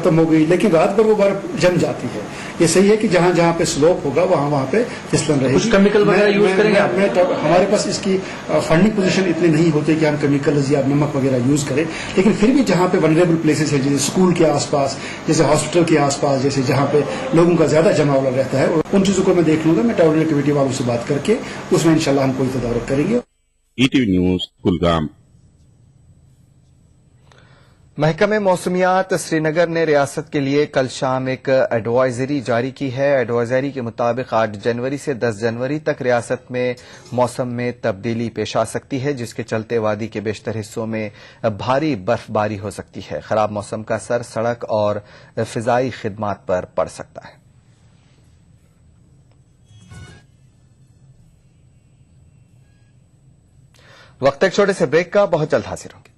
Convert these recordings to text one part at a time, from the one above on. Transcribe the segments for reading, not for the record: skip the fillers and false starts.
ختم हो गई, लेकिन रात भर वो बर्फ जम जाती है। ये सही है कि जहाँ जहाँ पे स्लोप होगा वहाँ पे फिसलन रहेगी। कुछ केमिकल वगैरह यूज करेंगे आप? हमारे पास इसकी फंडिंग पोजीशन इतने नहीं होते कि हम केमिकल्स या नमक वगैरह यूज करें, लेकिन फिर भी जहाँ पे वनरेबल प्लेसेस है, जैसे स्कूल के आसपास, जैसे हॉस्पिटल के आसपास, जैसे जहाँ पे लोगों का ज्यादा जमावड़ा रहता है, उन चीजों को मैं देख लूंगा। मैं ट्रैवल कमेटी वालों से बात करके उसमें इंशाल्लाह हम कोई तदारुक करेंगे। ETV news Kulgam. महकमे मौसमियात श्रीनगर ने रियासत के लिए कल शाम एक एडवाइजरी जारी की है। एडवाइजरी के मुताबिक 8 जनवरी से 10 जनवरी तक रियासत में मौसम में तब्दीली पेश आ सकती है, जिसके चलते वादी के बेशतर हिस्सों में भारी बर्फबारी हो सकती है। खराब मौसम का असर सड़क और फिजाई खिदमात पर पड़ सकता है। वक्त एक छोटे से ब्रेक का, बहुत जल्द हाजिर होंगे।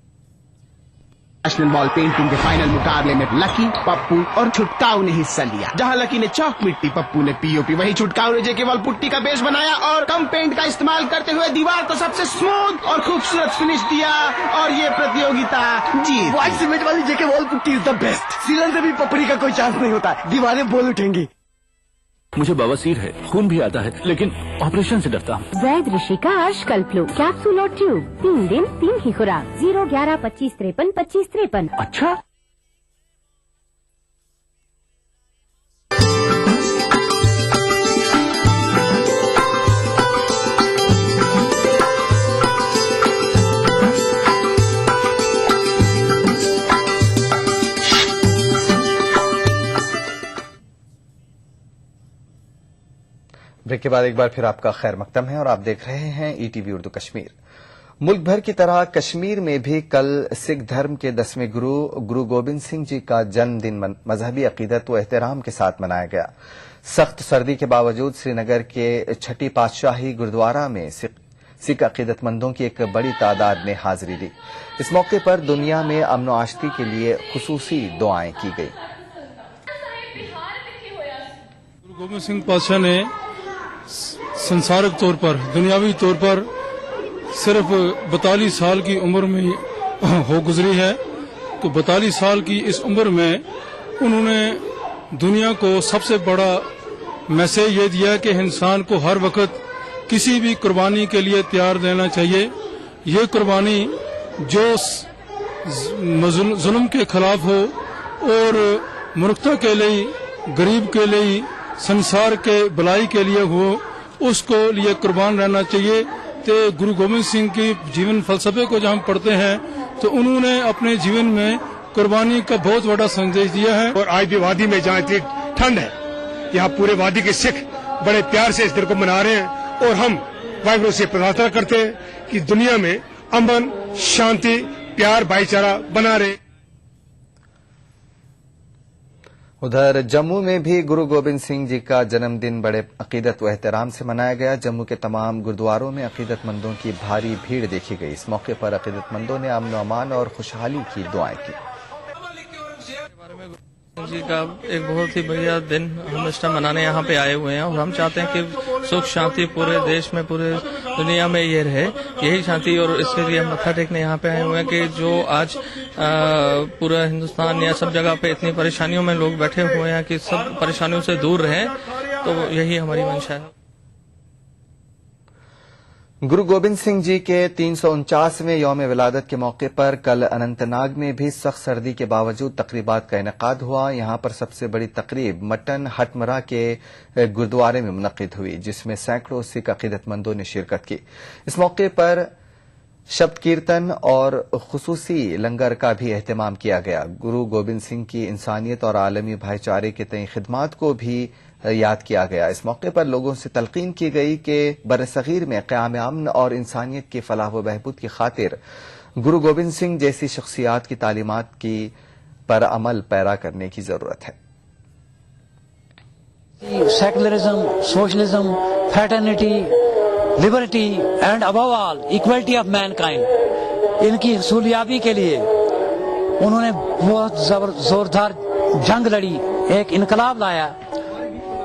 नेशनल बॉल पेंटिंग के फाइनल मुकाबले में लकी, पप्पू और छुटकाऊ ने हिस्सा लिया। जहां लकी ने चौक मिट्टी, पप्पू ने पीओपी, वहीं छुटकाऊ ने जेके वॉल पुट्टी का बेस बनाया और कम पेंट का इस्तेमाल करते हुए दीवार को सबसे स्मूथ और खूबसूरत फिनिश दिया और ये प्रतियोगिता जीत। व्हाइट सीमेंट वाली JK wall putty is the best. सीलन से भी पपड़ी का कोई चांस नहीं होता, दीवारें बोल उठेंगी। मुझे बवासीर है, खून भी आता है, लेकिन ऑपरेशन से डरता हूँ। वैद ऋषि का अश्कल्प कैप्सूल और ट्यूब, 3 दिन 3 ही खुराक, 01125532553। अच्छा, ब्रेक के बाद एक बार फिर आपका खैर मकदम है और आप देख रहे हैं ETV उर्दू कश्मीर। मुल्क भर की तरह कश्मीर में भी कल सिख धर्म के 10वें गुरु गोबिंद सिंह जी का जन्मदिन मजहबी अकीदत व एहतराम के साथ मनाया गया। सख्त सर्दी के बावजूद श्रीनगर के छठी पातशाही गुरुद्वारा में सिख अकीदतमंदों की एक बड़ी तादाद ने हाजिरी दी। इस मौके पर दुनिया में अमन व आश्ती के लिए खुसूसी दुआएं की गई। गुरु गोबिंद सिंह पातशाह ने संसारिक तौर पर, दुनियावी तौर पर सिर्फ 42 साल की उम्र में हो गुजरी है। तो 42 साल की इस उम्र में उन्होंने दुनिया को सबसे बड़ा मैसेज ये दिया कि इंसान को हर वक्त किसी भी कुर्बानी के लिए तैयार रहना चाहिए। ये कुर्बानी जो जुल्म के खिलाफ हो और मनुष्यता के लिए, गरीब के लिए, संसार के भलाई के लिए हो, उसको लिए कुर्बान रहना चाहिए। तो गुरु गोबिंद सिंह की जीवन फलसफे को जब हम पढ़ते हैं तो उन्होंने अपने जीवन में कुर्बानी का बहुत बड़ा संदेश दिया है। और आज भी वादी में जहाँ इतनी ठंड है, यहाँ पूरे वादी के सिख बड़े प्यार से इस दिन को मना रहे हैं और हम वाहिगुरु से प्रार्थना करते हैं कि दुनिया में अमन, शांति, प्यार, भाईचारा बना रहे। उधर जम्मू में भी गुरु गोबिंद सिंह जी का जन्मदिन बड़े अकीदत व एहतराम से मनाया गया। जम्मू के तमाम गुरुद्वारों में अकीदतमंदों की भारी भीड़ देखी गई। इस मौके पर अकीदतमंदों ने अमन अमान और खुशहाली की दुआएं की। जी का एक बहुत ही बढ़िया दिन हम इस टाइम मनाने यहाँ पे आए हुए हैं और हम चाहते हैं कि सुख शांति पूरे देश में, पूरे दुनिया में ये रहे, यही शांति। और इसके लिए हम मत्था टेकने यहाँ पे आए हुए हैं कि जो आज पूरा हिंदुस्तान या सब जगह पे इतनी परेशानियों में लोग बैठे हुए हैं कि सब परेशानियों से दूर रहें, तो यही हमारी मंशा है। गुरु गोबिंद सिंह जी के 349वें यौम विलादत के मौके पर कल अनंतनाग में भी सख्त सर्दी के बावजूद तकरीबात का इनेकाद हुआ। यहां पर सबसे बड़ी तकरीब मटन हटमरा के गुरुद्वारे में मुनक्किद हुई, जिसमें सैकड़ों सिख अकीदतमंदों ने शिरकत की। इस मौके पर शब्द कीर्तन और खुसूसी लंगर का भी एहतमाम किया गया। गुरु गोबिंद सिंह की इंसानियत और आलमी भाईचारे के तय खिदमात को भी याद किया गया। इस मौके पर लोगों से तलकीन की गई कि बरसगीर में क़याम अमन और इंसानियत की फलाह व बहबूद की खातिर गुरु गोबिंद सिंह जैसी शख्सियात की तालीमात की पर अमल पैरा करने की जरूरत है। Secularism, socialism, fraternity, liberty and above all equality of Mankind, इनकी हसूलियाबी के लिए उन्होंने बहुत जोरदार जंग लड़ी, एक इनकलाब लाया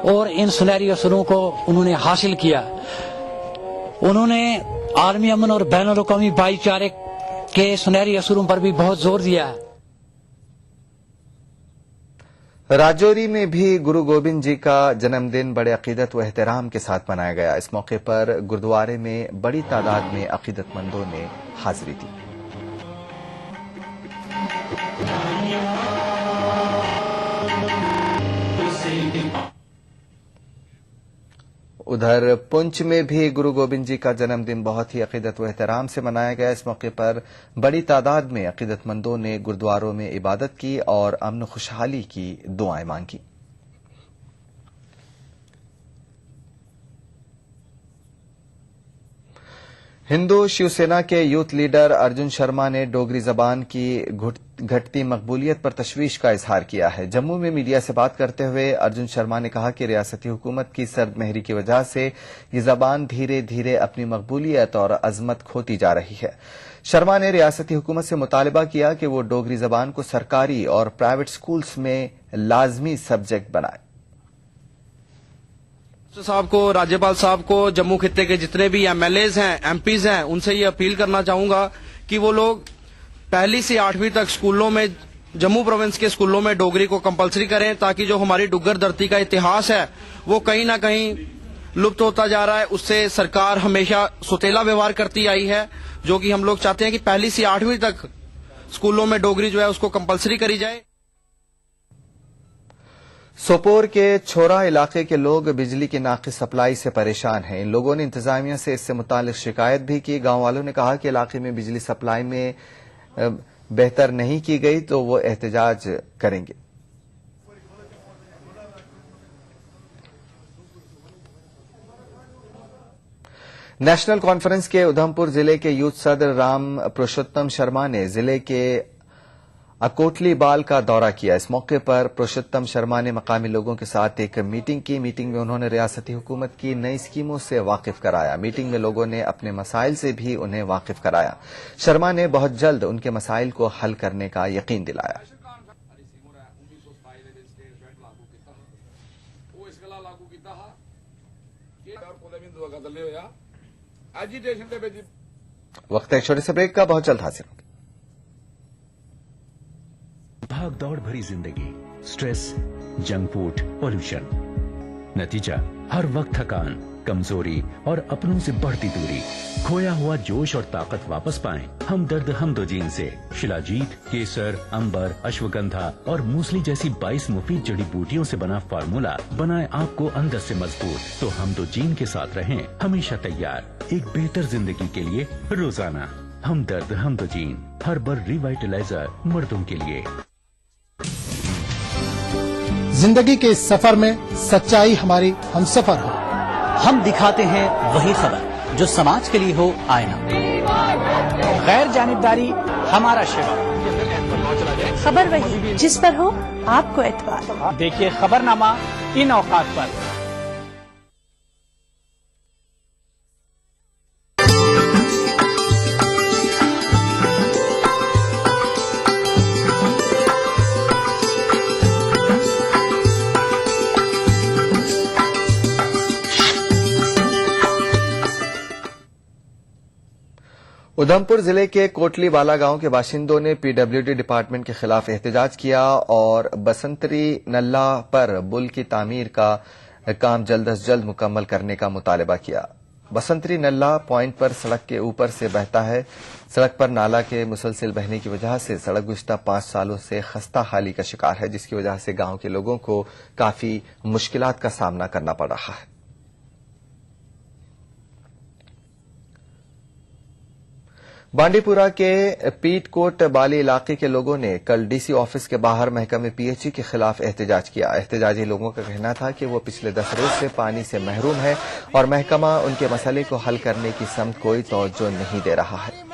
और इन सुनहरी असूलों को उन्होंने हासिल किया। उन्होंने आलमी अमन और बैनुल अक़वामी भाईचारे के सुनहरी असूलों पर भी बहुत जोर दिया है। राजौरी में भी गुरु गोविंद जी का जन्मदिन बड़े अकीदत व एहतराम के साथ मनाया गया। इस मौके पर गुरुद्वारे में बड़ी तादाद में अकीदतमंदों ने हाजिरी दी। उधर पुंछ में भी गुरु गोविंद जी का जन्मदिन बहुत ही अकीदत व एहतराम से मनाया गया। इस मौके पर बड़ी तादाद में अकीदतमंदों ने गुरुद्वारों में इबादत की और अमन खुशहाली की दुआएं मांगी। हिंदू शिवसेना के यूथ लीडर अर्जुन शर्मा ने डोगरी जबान की घटती मकबूलियत पर तशवीश का इजहार किया है। जम्मू में मीडिया से बात करते हुए अर्जुन शर्मा ने कहा कि रियासती हुकूमत की सर्दमहरी की वजह से ये जबान धीरे धीरे अपनी मकबूलियत और अजमत खोती जा रही है। शर्मा ने रियासती हुकूमत से मुतालबा किया कि वो डोगरी जबान को सरकारी और प्राइवेट स्कूल्स में लाजमी सब्जेक्ट बनाए। साहब को, राज्यपाल साहब को, जम्मू खित्ते के जितने भी एमएलएज हैं, एमपीज हैं, उनसे ये अपील करना चाहूंगा कि वो लोग 1ली से 8वीं तक स्कूलों में, जम्मू प्रोविंस के स्कूलों में डोगरी को कंपलसरी करें, ताकि जो हमारी डुग्गर धरती का इतिहास है वो कहीं ना कहीं लुप्त होता जा रहा है। उससे सरकार हमेशा सुतेला व्यवहार करती आई है, जो कि हम लोग चाहते हैं कि 1ली से 8वीं तक स्कूलों में डोगरी जो है उसको कंपलसरी करी जाए। सोपोर के छोरा इलाके के लोग बिजली की नाक़िस सप्लाई से परेशान हैं। इन लोगों ने इंतजामिया से इससे मुतालिक शिकायत भी की। गांव वालों ने कहा कि इलाके में बिजली सप्लाई में बेहतर नहीं की गई तो वो एहतजाज करेंगे। नेशनल कॉन्फ्रेंस के उधमपुर जिले के यूथ सदर राम पुरुषोत्तम शर्मा ने जिले के अकोटली बाल का दौरा किया। इस मौके पर पुरुषोत्तम शर्मा ने मकामी लोगों के साथ एक मीटिंग की। मीटिंग में उन्होंने रियासती हुकूमत की नई स्कीमों से वाकिफ कराया। मीटिंग में लोगों ने अपने मसाइल से भी उन्हें वाकिफ कराया। शर्मा ने बहुत जल्द उनके मसाइल को हल करने का यकीन दिलाया। वक्त एक छोटे से ब्रेक का, बहुत जल्द हाजिर होंगे। भाग दौड़ भरी जिंदगी, स्ट्रेस, जंक फूड, पॉल्यूशन, नतीजा हर वक्त थकान, कमजोरी और अपनों से बढ़ती दूरी। खोया हुआ जोश और ताकत वापस पाएं हमदर्द हमदोजीन से। शिलाजीत, केसर, अंबर, अश्वगंधा और मूसली जैसी 22 मुफीद जड़ी बूटियों से बना फार्मूला बनाए आपको अंदर से मजबूत। तो हमदोजीन के साथ रहें हमेशा तैयार एक बेहतर जिंदगी के लिए रोजाना। हमदर्द हमदोजीन, हर्बल रिवाइटलाइजर मर्दों के लिए। जिंदगी के इस सफर में सच्चाई हमारी हमसफर हो। हम दिखाते हैं वही खबर जो समाज के लिए हो आईना। गैर जानिबदारी हमारा शिवा। खबर वही जिस पर हो आपको एतबार। देखिए खबरनामा इन औकात पर। उधमपुर जिले के कोटली वाला गांव के बाशिंदों ने पीडब्ल्यूडी डिपार्टमेंट के खिलाफ एहतजाज किया और बसंतरी नल्ला पर पुल की तामीर का काम जल्द अज जल्द मुकम्मल करने का मुतालबा किया। बसंतरी नल्ला पॉइंट पर सड़क के ऊपर से बहता है। सड़क पर नाला के मुसलसिल बहने की वजह से सड़क गुज़िश्ता 5 सालों से खस्ता हाली का शिकार है, जिसकी वजह से गांव के लोगों को काफी मुश्किलात का सामना करना पड़ रहा है। बांडीपुरा के पीटकोट बाली इलाके के लोगों ने कल डीसी ऑफिस के बाहर महकमे पीएचई के खिलाफ एहतजाज किया। एहतजाजी लोगों का कहना था कि वो पिछले 10 रोज से पानी से महरूम है और महकमा उनके मसले को हल करने की समत कोई तवज्जो नहीं दे रहा है।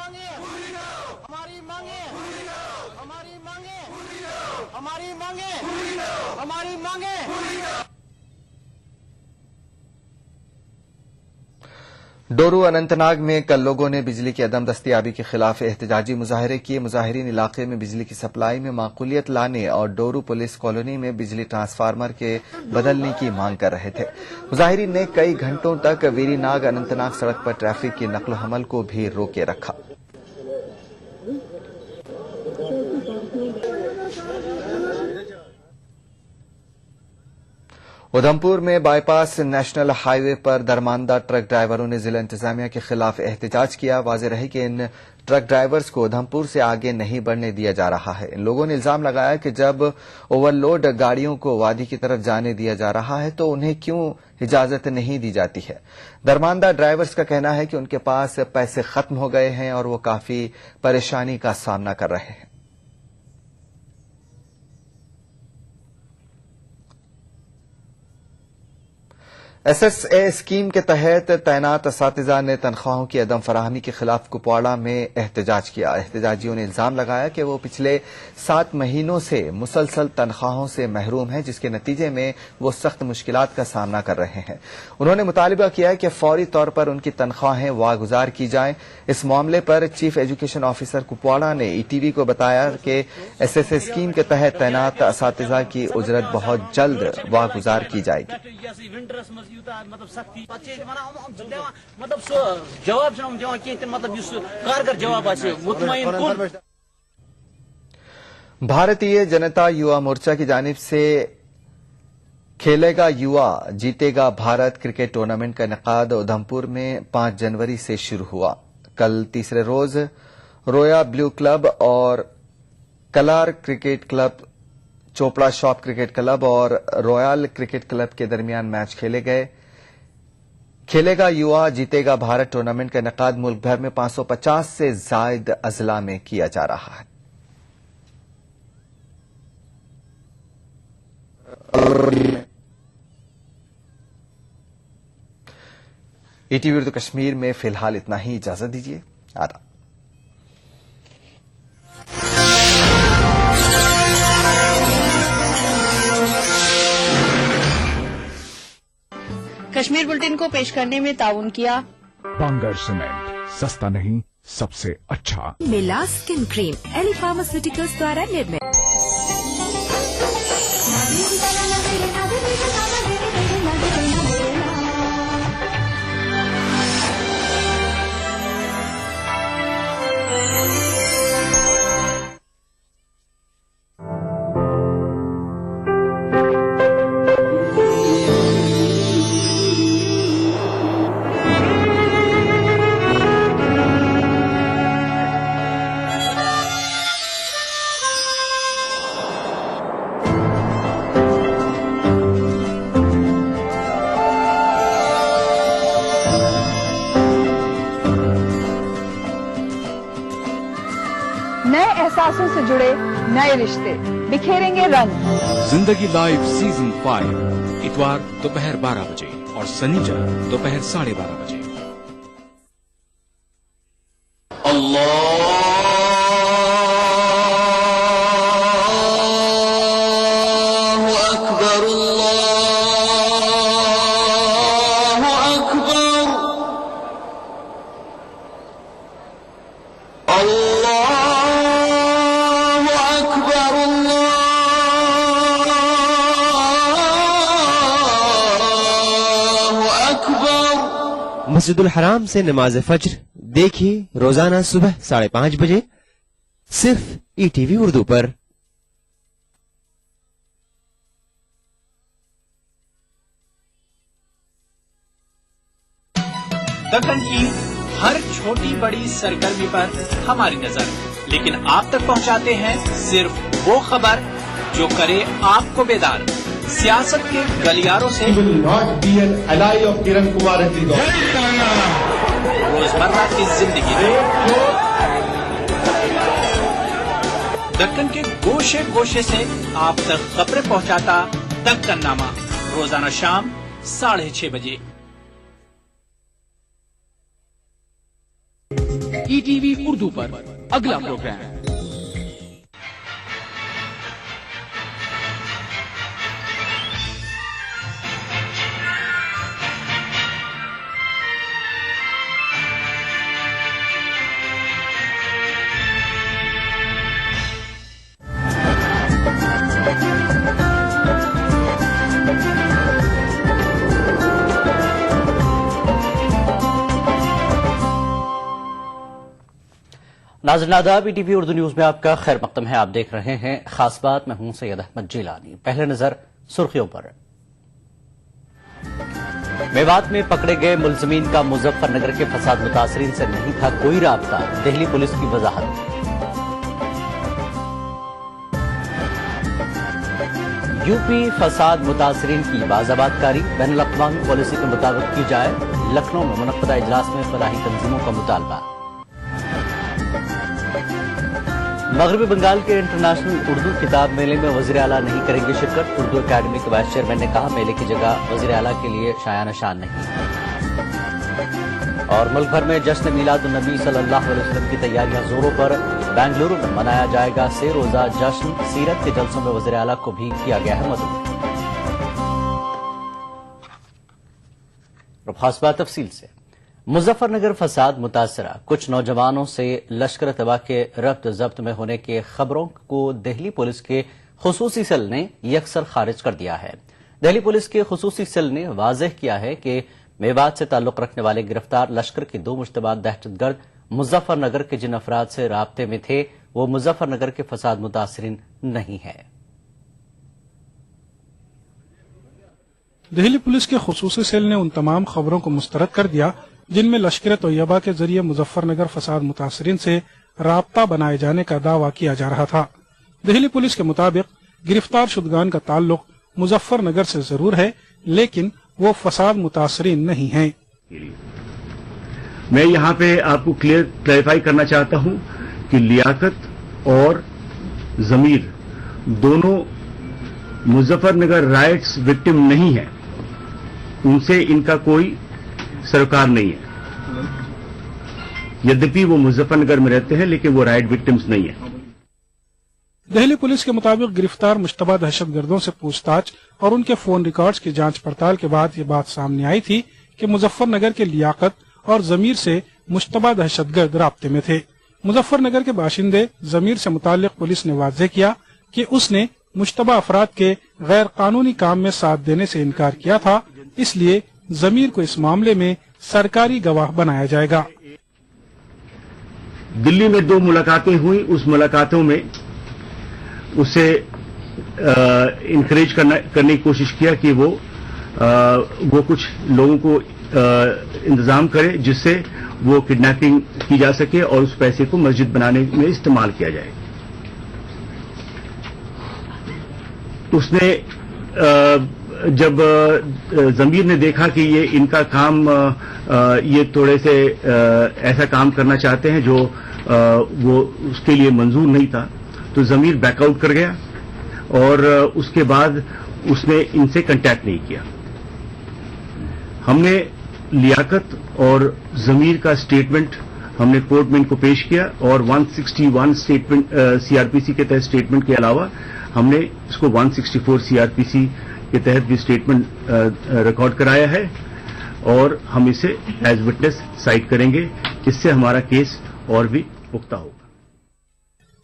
डोरू अनंतनाग में कल लोगों ने बिजली की अदम दस्तियाबी के खिलाफ एहतजाजी मुजाहरे किए। मुजाहिरीन इलाके में बिजली की सप्लाई में माकूलियत लाने और डोरू पुलिस कॉलोनी में बिजली ट्रांसफार्मर के बदलने की मांग कर रहे थे। मुजाहिरीन ने कई घंटों तक वीरीनाग अनंतनाग सड़क पर ट्रैफिक की नकलो हमल को भी रोके रखा। उधमपुर में बाईपास नेशनल हाईवे पर दरमानदा ट्रक ड्राइवरों ने जिला इंतजामिया के खिलाफ एहतजाज किया। वाज़ेह रहे कि इन ट्रक ड्राइवर्स को उधमपुर से आगे नहीं बढ़ने दिया जा रहा है। इन लोगों ने इल्जाम लगाया कि जब ओवरलोड गाड़ियों को वादी की तरफ जाने दिया जा रहा है तो उन्हें क्यों इजाजत नहीं दी जाती है। दरमानदा ड्राइवर्स का कहना है कि उनके पास पैसे खत्म हो गए हैं और वो काफी परेशानी का सामना कर रहे हैं। SSA स्कीम के तहत तैनात असातिज़ा ने तनख्वाहों की अदम फराहमी के खिलाफ कुपवाड़ा में एहतजाज किया। एहतजाजियों ने इल्जाम लगाया कि वो पिछले 7 महीनों से मुसलसल तनख्वाहों से महरूम हैं, जिसके नतीजे में वो सख्त मुश्किलात का सामना कर रहे हैं। उन्होंने मुतालिबा किया है कि फौरी तौर पर उनकी तनख्वाहें वागुजार की जाएं। इस मामले पर चीफ एजुकेशन ऑफिसर कुपवाड़ा ने ETV को बताया कि SSA स्कीम के तहत तैनात असातिज़ा की उजरत बहुत जल्द वागुजार की जाएगी। मतलब सख्ती मतलब जवाब मतलब कारगर जवाब मुतमईन। भारतीय जनता युवा मोर्चा की जानिब से खेलेगा युवा जीतेगा भारत क्रिकेट टूर्नामेंट का इनेकाद उधमपुर में 5 जनवरी से शुरू हुआ। कल तीसरे रोज रोया ब्लू क्लब और कलार cricket club, Chopra shop cricket club और रॉयल क्रिकेट क्लब के दरमियान मैच खेले गए। खेलेगा युवा जीतेगा भारत टूर्नामेंट का इनेकाद मुल्क भर में 550 से जायद अजला में किया जा रहा है। ETV उर्दू कश्मीर में फिलहाल इतना ही। इजाजत दीजिए। आदाब। कश्मीर बुलेटिन को पेश करने में ताउन किया बांगर सीमेंट, सस्ता नहीं सबसे अच्छा। मिला स्किन क्रीम एली फार्मास्यूटिकल्स द्वारा निर्मित। नए एहसासों से जुड़े नए रिश्ते बिखेरेंगे रंग। जिंदगी लाइव सीजन 5 इतवार दोपहर 12 बजे और शनिवार दोपहर 12:30 बजे। मस्जिदुल हराम से नमाज फज्र देखिए रोजाना सुबह 5:30 बजे सिर्फ ETV उर्दू पर। दक्कन की हर छोटी बड़ी सरगर्मी पर हमारी नजर, लेकिन आप तक पहुंचाते हैं सिर्फ वो खबर जो करे आपको बेदार। सियासत के गलियारों से रोजमर्रा की जिंदगी दक्कन के गोशे गोशे से आप तक खबरें पहुंचाता दक्कन नामा, रोजाना शाम 6:30 बजे। ETV उर्दू पर अगला प्रोग्राम। नाज़रीन आदाब, ETV उर्दू न्यूज में आपका खैर मकदम है। आप देख रहे हैं खास बात। मैं हूं सैयद अहमद जिलानी। पहले नजर सुर्खियों पर। मेवात में पकड़े गए मुलजमीन का मुजफ्फरनगर के फसाद मुतासरीन से नहीं था कोई राब्ता, दिल्ली पुलिस की वजाहत। यूपी फसाद मुतासरीन की बाज़ाबातकारी बैनुल-अक़वामी पॉलिसी के मुताबिक की जाए, लखनऊ में मुनक़्क़दा इजलास में फलाही तंजीमों का मुतालबा। मगरबी बंगाल के इंटरनेशनल उर्दू किताब मेले में वज़ीर आला नहीं करेंगे शिरकत, उर्दू अकादमी के वाइस चेयरमैन ने कहा मेले की जगह वज़ीर आला के लिए शाया निशान नहीं। और मुल्क भर में जश्न मीलादुन्नबी सल्लल्लाहु अलैहि वसल्लम की तैयारियां जोरों पर, बेंगलुरु में मनाया जाएगा 6 रोजा जश्न, सीरत के जलसों में वज़ीर आला को भी किया गया है मदऊ। खास बात तफसील से। मुजफ्फरनगर फसाद मुतासरा कुछ नौजवानों से लश्कर तैयबा के रब्त जब्त में होने की खबरों को दिल्ली पुलिस के खुसूसी सेल ने यकसर खारिज कर दिया है। दिल्ली पुलिस के खुसूसी सेल ने वाज़ेह किया है कि मेवात से ताल्लुक रखने वाले गिरफ्तार लश्कर के 2 मुश्तबा दहशतगर्द मुजफ्फरनगर के जिन अफराद से राब्ते में थे वो मुजफ्फरनगर के फसाद मुतासरीन नहीं है। दिल्ली पुलिस के खुसूसी सेल ने उन तमाम खबरों को मुस्तरद कर दिया जिनमें लश्कर तैयबा के जरिए मुजफ्फरनगर फसाद मुतासरीन से राब्ता बनाए जाने का दावा किया जा रहा था। दिल्ली पुलिस के मुताबिक गिरफ्तार शुदगान का ताल्लुक मुजफ्फरनगर से जरूर है, लेकिन वो फसाद मुतासरीन नहीं हैं। मैं यहाँ पे आपको क्लैरिफाई करना चाहता हूँ कि लियाकत और जमीर दोनों मुजफ्फरनगर राइट्स विक्टिम नहीं है, उनसे इनका कोई सरोकार नहीं है। यद्यपि वो मुजफ्फरनगर में रहते हैं लेकिन वो राइट विक्टिम्स नहीं है। दिल्ली पुलिस के मुताबिक गिरफ्तार मुश्तबा दहशतगर्दों से पूछताछ और उनके फोन रिकॉर्ड्स की जांच पड़ताल के बाद ये बात सामने आई थी कि मुजफ्फरनगर के लियाकत और जमीर से मुश्तबा दहशतगर्द राब्ते में थे। मुजफ्फरनगर के बाशिंदे जमीर से मुताल्लिक पुलिस ने वाज़ेह किया कि उसने मुश्तबा अफराद के गैर कानूनी काम में साथ देने से इनकार किया था, इसलिए जमीर को इस मामले में सरकारी गवाह बनाया जाएगा। दिल्ली में 2 मुलाकातें हुई, उस मुलाकातों में उसे इनकरेज करने की कोशिश किया कि वो कुछ लोगों को इंतजाम करे जिससे वो किडनैपिंग की जा सके और उस पैसे को मस्जिद बनाने में इस्तेमाल किया जाए। उसने जब जमीर ने देखा कि ये इनका काम ये थोड़े से ऐसा काम करना चाहते हैं जो वो उसके लिए मंजूर नहीं था, तो जमीर बैकआउट कर गया और उसके बाद उसने इनसे कांटेक्ट नहीं किया। हमने लियाकत और जमीर का स्टेटमेंट हमने कोर्ट में इनको पेश किया और 161 स्टेटमेंट सीआरपीसी के तहत स्टेटमेंट के अलावा हमने इसको 164 सीआरपीसी के तहत भी स्टेटमेंट रिकॉर्ड कराया है और हम इसे एज विटनेस साइट करेंगे। इससे हमारा केस और भी पुख्ता होगा।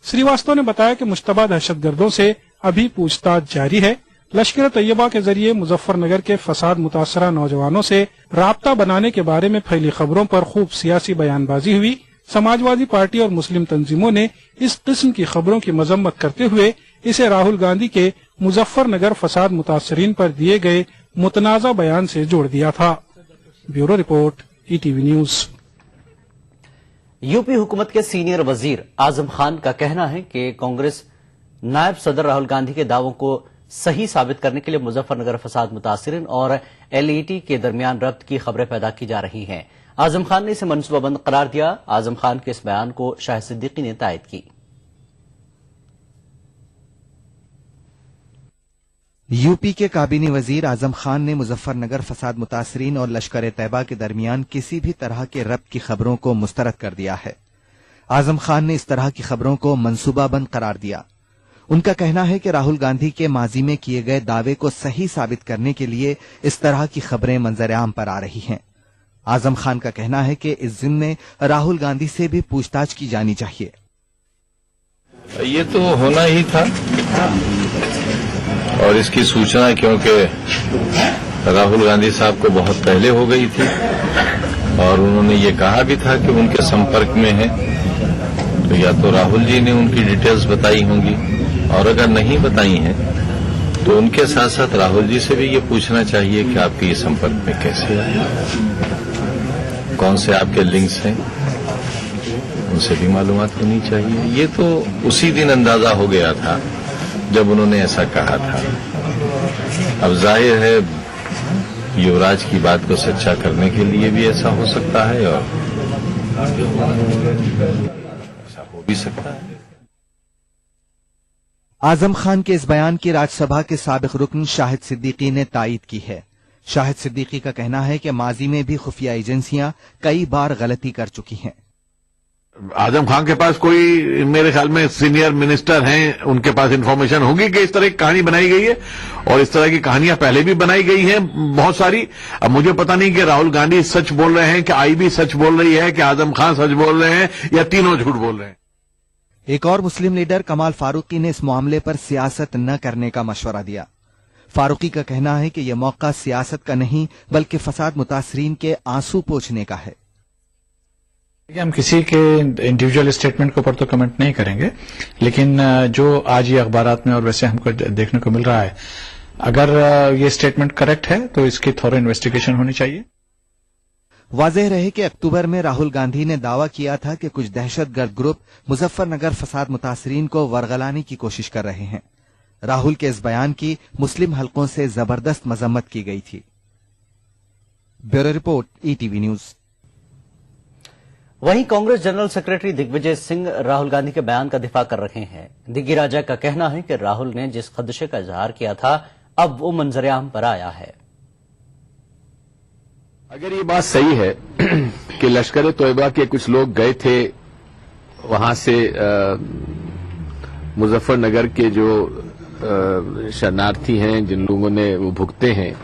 श्रीवास्तव ने बताया कि मुश्तबा दहशतगर्दों से अभी पूछताछ जारी है। लश्कर तैयबा के जरिए मुजफ्फरनगर के फसाद मुतासरा नौजवानों से राब्ता बनाने के बारे में फैली खबरों पर खूब सियासी बयानबाजी हुई। समाजवादी पार्टी और मुस्लिम तंजीमों ने इस किस्म की खबरों की मजम्मत करते हुए इसे राहुल गांधी के मुजफ्फरनगर फसाद मुतासरीन पर दिए गए मुतनाज़ा बयान से जोड़ दिया था। Bureau report, ETV news. UP हुकूमत के सीनियर वजीर आजम खान का कहना है कि कांग्रेस नायब सदर राहुल गांधी के दावों को सही साबित करने के लिए मुजफ्फरनगर फसाद मुतासरीन और एलईटी के दरमियान रब्त की खबरें पैदा की जा रही हैं। आजम खान ने इसे मनसूबाबंद करार दिया। आजम खान के इस बयान को शाहिद सिद्दीकी ने तायद की। यूपी के काबीनी वजीर आजम खान ने मुजफ्फरनगर फसाद मुतासरीन और लश्कर तैयबा के दरमियान किसी भी तरह के रब्त की खबरों को मुस्तरद कर दिया है। आजम खान ने इस तरह की खबरों को मनसूबाबंद करार दिया। उनका कहना है कि राहुल गांधी के माजी में किए गए दावे को सही साबित करने के लिए इस तरह की खबरें मंजर-ए-आम पर आ रही हैं। आजम खान का कहना है कि इस जिम्मे राहुल गांधी से भी पूछताछ की जानी चाहिए। ये तो होना ही था और इसकी सूचना क्योंकि राहुल गांधी साहब को बहुत पहले हो गई थी और उन्होंने ये कहा भी था कि उनके संपर्क में है, तो या तो राहुल जी ने उनकी डिटेल्स बताई होंगी और अगर नहीं बताई हैं तो उनके साथ साथ राहुल जी से भी ये पूछना चाहिए कि आपके ये संपर्क में कैसे आए, कौन से आपके लिंक्स हैं, उनसे भी मालूमात होनी चाहिए। ये तो उसी दिन अंदाजा हो गया था जब उन्होंने ऐसा कहा था। अब जाहिर है युवराज की बात को सच्चा करने के लिए भी ऐसा हो सकता है और ऐसा हो भी सकता है। आजम खान के इस बयान की राज्यसभा के साबिक रुकन शाहिद सिद्दीकी ने तायीद की है। शाहिद सिद्दीकी का कहना है कि माजी में भी खुफिया एजेंसियां कई बार गलती कर चुकी हैं। आजम खान के पास कोई, मेरे ख्याल में सीनियर मिनिस्टर हैं, उनके पास इंफॉर्मेशन होगी कि इस तरह की कहानी बनाई गई है, और इस तरह की कहानियां पहले भी बनाई गई हैं बहुत सारी। अब मुझे पता नहीं कि राहुल गांधी सच बोल रहे हैं, कि आईबी सच बोल रही है, कि आजम खान सच बोल रहे हैं, या तीनों झूठ बोल रहे हैं। एक और मुस्लिम लीडर कमाल फारूकी ने इस मामले पर सियासत न करने का मशवरा दिया। फारूकी का कहना है कि यह मौका सियासत का नहीं बल्कि फसाद मुतासरीन के आंसू पोंछने का है। हम किसी के इंडिविजुअल स्टेटमेंट के ऊपर तो कमेंट नहीं करेंगे, लेकिन जो आज ये अखबारात में और वैसे हमको देखने को मिल रहा है, अगर ये स्टेटमेंट करेक्ट है तो इसकी थोड़ा इन्वेस्टिगेशन होनी चाहिए। वाज़ेह रहे कि अक्टूबर में राहुल गांधी ने दावा किया था कि कुछ दहशतगर्द ग्रुप मुजफ्फरनगर फसाद मुतासरीन को वरगलाने की कोशिश कर रहे हैं। राहुल के इस बयान की मुस्लिम हलकों से जबरदस्त मजम्मत की गई थी। Bureau report, ETV news. वहीं कांग्रेस जनरल सेक्रेटरी दिग्विजय सिंह राहुल गांधी के बयान का दिफा कर रहे हैं। दिग्गी राजा का कहना है कि राहुल ने जिस खदशे का इजहार किया था, अब वो मंजरेआम पर आया है। अगर ये बात सही है कि लश्कर तोयबा के कुछ लोग गए थे वहां से मुजफ्फरनगर के जो शरणार्थी हैं, जिन लोगों ने वो भुगते हैं,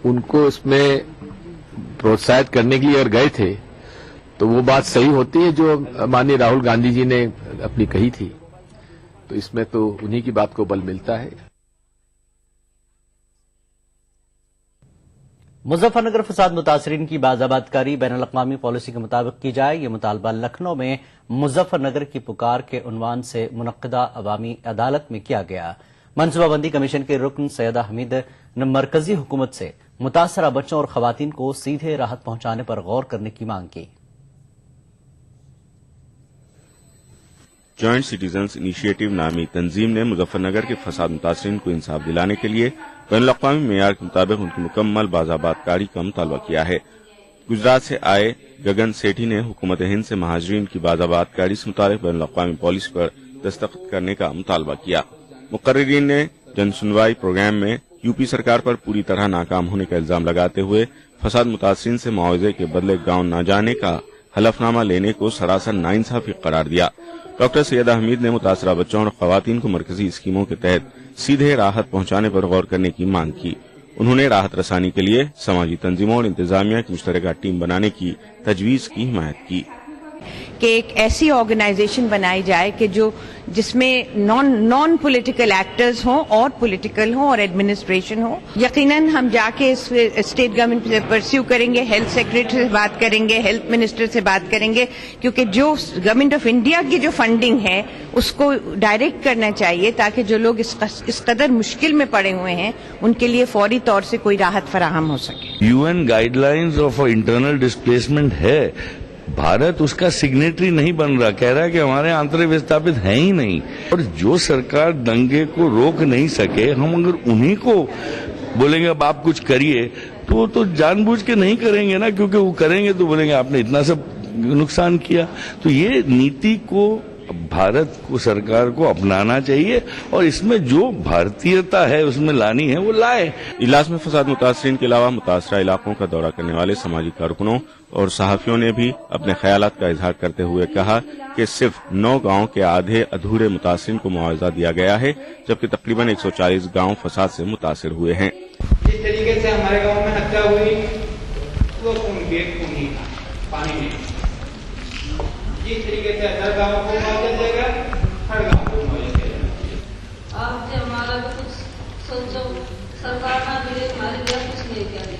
उनको उसमें प्रोत्साहित करने के लिए अगर गए थे, तो वो बात सही होती है जो माननीय राहुल गांधी जी ने अपनी कही थी। तो इसमें तो उन्हीं की बात को बल मिलता है। मुजफ्फरनगर फसाद मुतासरीन की बाज़ाबातकारी बैनुल-अक़वामी पॉलिसी के मुताबिक की जाए, ये मुतालबा लखनऊ में मुजफ्फरनगर की पुकार के उन्वान से मुनक्किदा अवामी अदालत में किया गया। मनसूबाबंदी कमीशन के रुकन सैयदा हमीद ने मरकजी हुकूमत से मुतासरा बच्चों और खवातीन को सीधे राहत पहुंचाने पर गौर करने की मांग की। जॉइंट सिटीजन्स इनिशिएटिव नामी तंजीम ने मुजफ्फरनगर के फसाद मुतासरीन को इंसाफ दिलाने के लिए बैनुल-अक़वामी मेयार के मुताबिक उनकी मुकम्मल बाज़ाबातकारी का मुतालबा किया है। गुजरात से आए गगन सेठी ने हुकूमत हिंद से महाजरीन की बाज़ाबातकारी से मुताबिक बैनुल-अक़वामी पॉलिसी पर दस्तखत करने का मुतालबा किया। मुकर्रिरीन ने जनसुनवाई प्रोग्राम में यूपी सरकार पर पूरी तरह नाकाम होने का इल्जाम लगाते हुए फसाद मुतासरीन से मुआवजे के बदले गांव न जाने का हलफनामा लेने को सरासर नाइंसाफी करार दिया। डॉक्टर सैयदा हमीद ने मुतासरा बच्चों और खवातीन को मरकजी स्कीमों के तहत सीधे राहत पहुंचाने पर गौर करने की मांग की। उन्होंने राहत रसानी के लिए समाजी तंजीमों और इंतजामिया की मुश्तरका टीम बनाने की तजवीज की हिमायत की कि एक ऐसी ऑर्गेनाइजेशन बनाई जाए कि जिसमें नॉन पॉलिटिकल एक्टर्स हों और पॉलिटिकल हों और एडमिनिस्ट्रेशन हो। यकीनन हम जाके इस स्टेट गवर्नमेंट से परस्यू करेंगे, हेल्थ सेक्रेटरी से बात करेंगे, हेल्थ मिनिस्टर से बात करेंगे, क्योंकि जो गवर्नमेंट ऑफ इंडिया की जो फंडिंग है उसको डायरेक्ट करना चाहिए ताकि जो लोग इस कदर मुश्किल में पड़े हुए हैं उनके लिए फौरी तौर से कोई राहत फराहम हो सके। UN guidelines of internal displacement है, भारत उसका सिग्नेटरी नहीं बन रहा, कह रहा है कि हमारे आंतरिक विस्थापित हैं ही नहीं। और जो सरकार दंगे को रोक नहीं सके, हम अगर उन्हीं को बोलेंगे अब आप कुछ करिए, तो जानबूझ के नहीं करेंगे ना, क्योंकि वो करेंगे तो बोलेंगे आपने इतना सब नुकसान किया। तो ये नीति को भारत को सरकार को अपनाना चाहिए और इसमें जो भारतीयता है उसमें लानी है वो लाए। इजलास में फसाद मुतासरीन के अलावा मुतासरा इलाकों का दौरा करने वाले समाजी कारकुनों और सहाफियों ने भी अपने ख्यालात का इजहार करते हुए कहा कि सिर्फ 9 गांव के आधे अधूरे मुतासरीन को मुआवजा दिया गया है, जबकि तकरीबन 140 गांव फसाद से मुतासर हुए हैं। जिस तरीके से हमारे गांव में हत्या हुई वो पानी में, जिस तरीके से हर गांव को मुआवजा देगा, हर गांव को मुआवजा देगा। आप जो हमारा कुछ सोचो, सरकार ना मिले हमारे लिए कुछ नहीं करेगी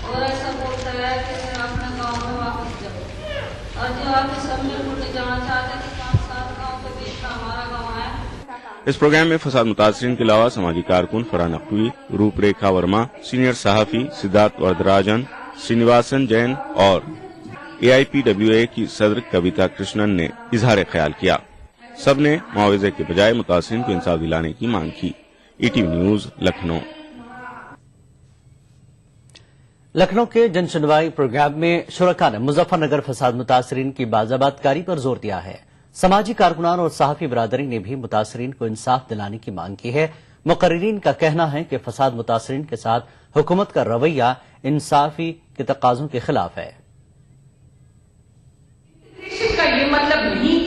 और ऐसा बोलता है कि अपने गांव में वापस जाओ, और जो आप सब में जाना चाहते हैं कि 5-7 गांव के बीच में हमारा गांव है। इस प्रोग्राम में फसाद मुतासरीन के अलावा समाजी कारकुन फरहान नकवी, रूपरेखा वर्मा, सीनियर सहाफी सिद्धार्थ वरदराजन, श्रीनिवासन जैन और AIPWA की सदर कविता कृष्णन ने इजहार ख्याल किया। सबने मुआवजे के बजाय मुतासरीन को इंसाफ दिलाने की मांग की। ETV news Lucknow. लखनऊ के जन सुनवाई प्रोग्राम में शुरका ने मुजफ्फरनगर फसाद मुतासरीन की बाज़ाबातकारी पर जोर दिया है। समाजी कारकुनान और सहाफी बरादरी ने भी मुतासरीन को इंसाफ दिलाने की मांग की है। मुकर्रिरीन का कहना है कि फसाद मुतासरीन के साथ हुकूमत का रवैया इंसाफी के तकाजों के खिलाफ है। का ये मतलब नहीं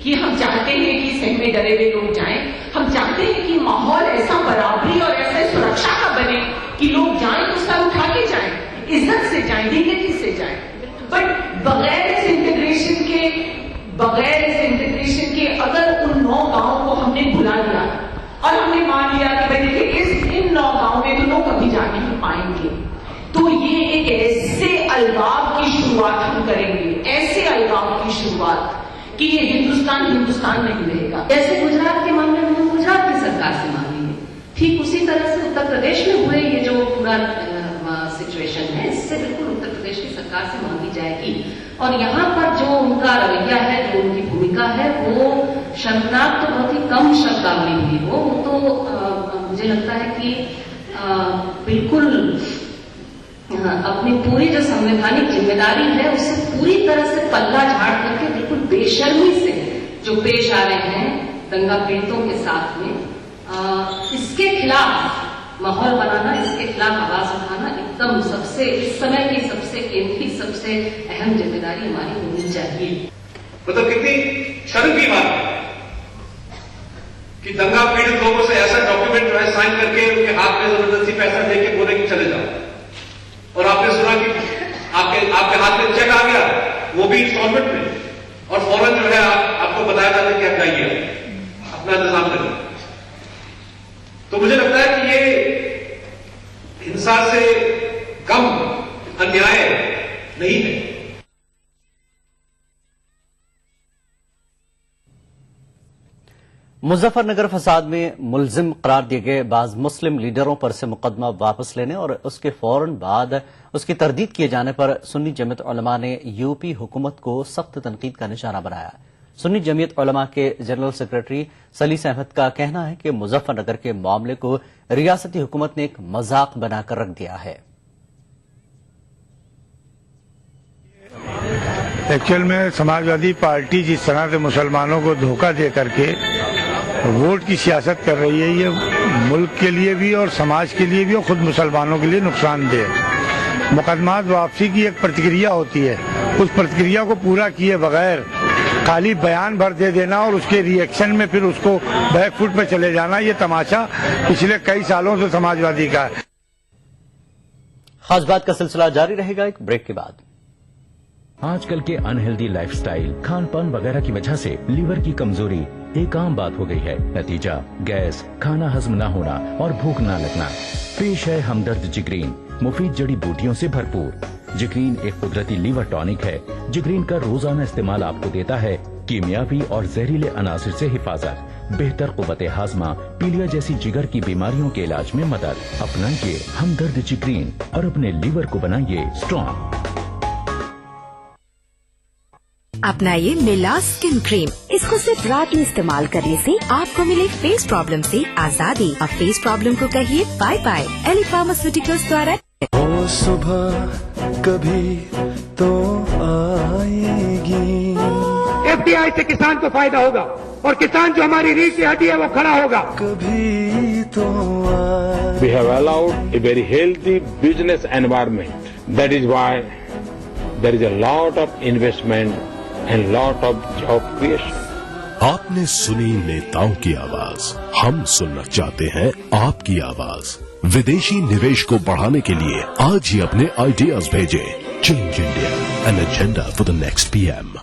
कि हम चाहते हैं कि सही में डरे हुए लोग जाएं। हम चाहते हैं कि माहौल ऐसा बराबरी और ऐसे सुरक्षा का बने कि लोग जाएं तो सर उठा के जाएं, इज्जत से जाएं, डिग्निटी से जाएं। बट बगैर इस इंटीग्रेशन के अगर उन 9 गांवों को हमने भुला दिया और हमने मान लिया कि भाई देखिए इन 9 गांवों में तो लोग कभी जा नहीं पाएंगे, तो ये एक ऐसे अलगाव की शुरुआत हम करेंगे, ऐसे अलगाव की शुरुआत कि ये हिंदुस्तान नहीं रहेगा। जैसे गुजरात के मामले में हम गुजरात की सरकार से मांगेंगे, ठीक उसी तरह से उत्तर प्रदेश में हुए ये जो पूरा सिचुएशन है, इससे बिल्कुल उत्तर प्रदेश की सरकार से मांगी जाएगी। और यहाँ पर जो उनका रवैया है, जो उनकी भूमिका है, वो शर्मनाक तो बहुत ही कम शब्दावली हुई वो तो मुझे लगता है कि बिल्कुल अपनी पूरी जो संवैधानिक जिम्मेदारी है उससे पूरी तरह से पल्ला झाड़ करके बिल्कुल बेशर्मी से जो पेश आ रहे हैं दंगा पीड़ितों के साथ में, इसके खिलाफ माहौल बनाना, इसके खिलाफ आवाज उठाना एकदम सबसे इस समय की सबसे कीमती, सबसे अहम जिम्मेदारी हमारी होनी चाहिए। मतलब कितनी शर्म की बात है कि दंगा पीड़ित लोगों से ऐसा डॉक्यूमेंट जो है साइन करके उनके हाथ में जबरदस्ती पैसा देके बोले कि चले जाओ, और आपने सुना कि आपके हाथ में चेक आ गया, वो भी इंस्टॉलमेंट में, और फौरन जो है आपको बताया जाता है कि आप जाइए अपना इंतजाम करिए। तो मुझे लगता है कि ये हिंसा से कम अन्याय नहीं है। मुजफ्फरनगर फसाद में मुलजिम करार दिए गए बाज मुस्लिम लीडरों पर से मुकदमा वापस लेने और उसके फौरन बाद उसकी तरदीद किए जाने पर सुन्नी जमीयत उलमा ने यूपी हुकूमत को सख्त तनकीद का निशाना बनाया। सुन्नी जमीयत उलमा के जनरल सेक्रेटरी सलीस अहमद का कहना है कि मुजफ्फरनगर के मामले को रियासती हुकूमत ने एक मजाक बनाकर रख दिया है। एक्चुअल में समाजवादी पार्टी जिस तरह से मुसलमानों को धोखा दे करके वोट की सियासत कर रही है, ये मुल्क के लिए भी और समाज के लिए भी और खुद मुसलमानों के लिए नुकसानदेह है। मुकदमात वापसी की एक प्रतिक्रिया होती है, उस प्रतिक्रिया को पूरा किए बगैर खाली बयान भर दे देना और उसके रिएक्शन में फिर उसको बैकफुट पे चले जाना, ये तमाशा पिछले कई सालों से समाजवादी का है। खास बात का सिलसिला जारी रहेगा एक ब्रेक के बाद। आजकल के अनहेल्दी लाइफस्टाइल, खान पान वगैरह की वजह से लीवर की कमजोरी एक आम बात हो गई है। नतीजा गैस, खाना हजम न होना और भूख न लगना। पेश है हमदर्द जिग्रीन, मुफीद जड़ी बूटियों से भरपूर। जिग्रीन एक कुदरती लीवर टॉनिक है। जिग्रीन का रोजाना इस्तेमाल आपको देता है कीमियावी और जहरीले अनासिर से हिफाजत, बेहतर कुव्वते हाजमा, पीलिया जैसी जिगर की बीमारियों के इलाज में मदद। अपनाइए हमदर्द जिग्रीन और अपने लीवर को बनाइए स्ट्रॉन्ग। अपनाइए मिला स्किन क्रीम। इसको सिर्फ रात में इस्तेमाल करने से आपको मिले फेस प्रॉब्लम से आजादी। अब फेस प्रॉब्लम को कहिए बाय बाय। एली फार्मास्यूटिकल्स द्वारा सुबह कभी तो आएगी। FDI से किसान को फायदा होगा और किसान जो हमारी रीढ़ की हड्डी है वो खड़ा होगा। कभी तो We have allowed a very healthy business environment. That is why there is a lot of investment and lot of job creation. आपने सुनी नेताओं की आवाज, हम सुनना चाहते हैं आपकी आवाज। विदेशी निवेश को बढ़ाने के लिए आज ही अपने आइडियाज भेजें। Change India, an agenda for the next PM।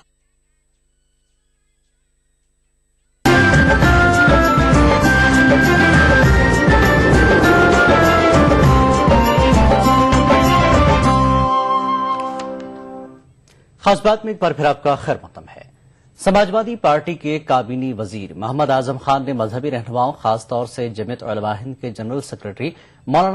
खास बात में एक बार फिर आपका खैर मकदम है। समाजवादी पार्टी के काबीनी वजीर मोहम्मद आजम खान ने मजहबी रहनुमाओं खासतौर से जमीयत उलमा हिंद के जनरल सेक्रेटरी मौलाना